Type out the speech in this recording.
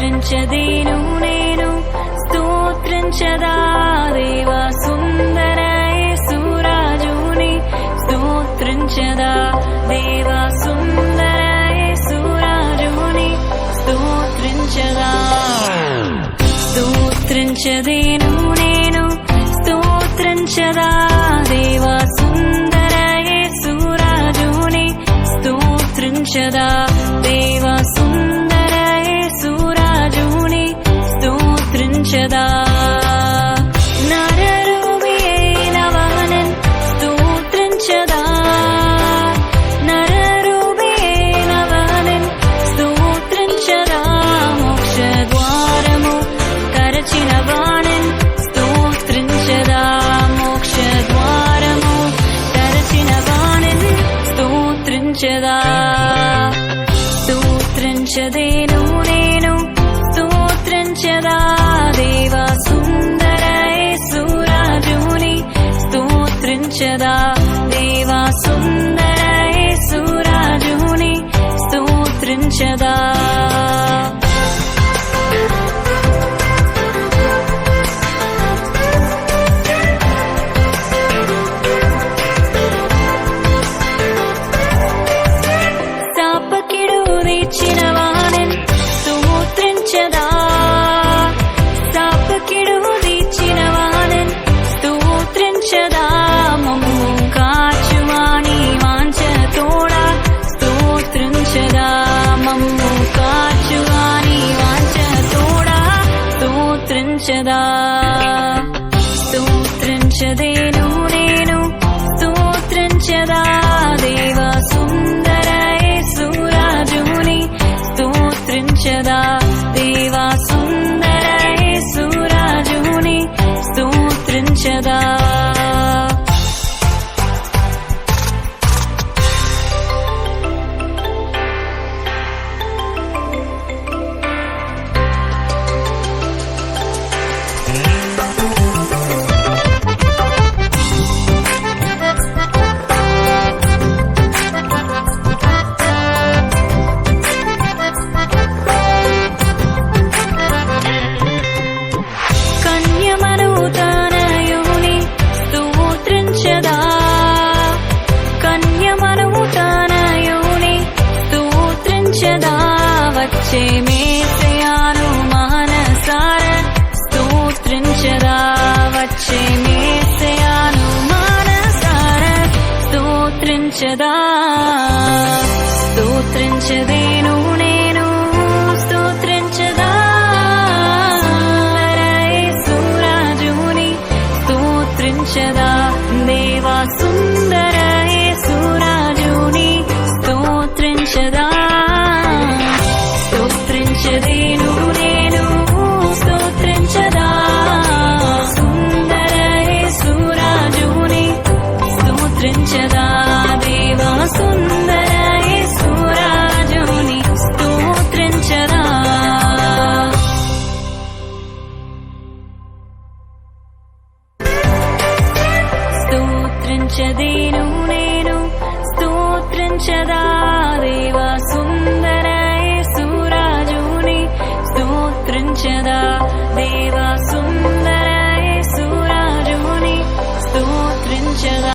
స్తోత్రించదేను నేను స్తోత్రించదా దేవా సుందర యేసురాజుని స్తోత్రించదా దేవా సుందర యేసురాజుని స్తోత్రించదా స్తోత్రించదేను నేను స్తోత్రించదా దేవా సుందర యేసురాజుని స్తోత్రించదా దేవా సుందర యేసురాజుని స్తోత్రించదా నరరూపియైనవానన్ స్తోత్రించదా నరరూపియైనవానన్ స్తోత్రించదా మోక్షద్వారము తెరచినవానన్ స్తోత్రించదా మోక్షద్వారము తెరచినవానన్ స్తోత్రించదా స్తోత్రించదేను నేను స్తోత్రించదా దేవా సుందర యేసురాజుని స్తోత్రించదా దేవా సుందర యేసురాజుని స్తోత్రించదా శాపకిడు తీర్చినవానన్ స్తోత్రించదా శాపకిడు తీర్చినవానన్ స్తోత్రించదా మమ్ము కాచువాని వాంఛతోడా స్తోత్రించదా మమ్ము కాచువాని వాంఛతోడా స్తోత్రించదా స్తోత్రించదేను నేను స్తోత్రించదా దేవా సుందర యేసురాజుని స్తోత్రించదా దేవా సుందర యేసురాజుని స్తోత్రించదా కన్యమను తనయుని స్తోత్రించదా కన్యమను తనయుని స్తోత్రించదా వచ్చే మేసయాను మనసార స్తోత్రించదా వచ్చే మేసయాను మనసార స్తోత్రించదా స్తోత్రించదేను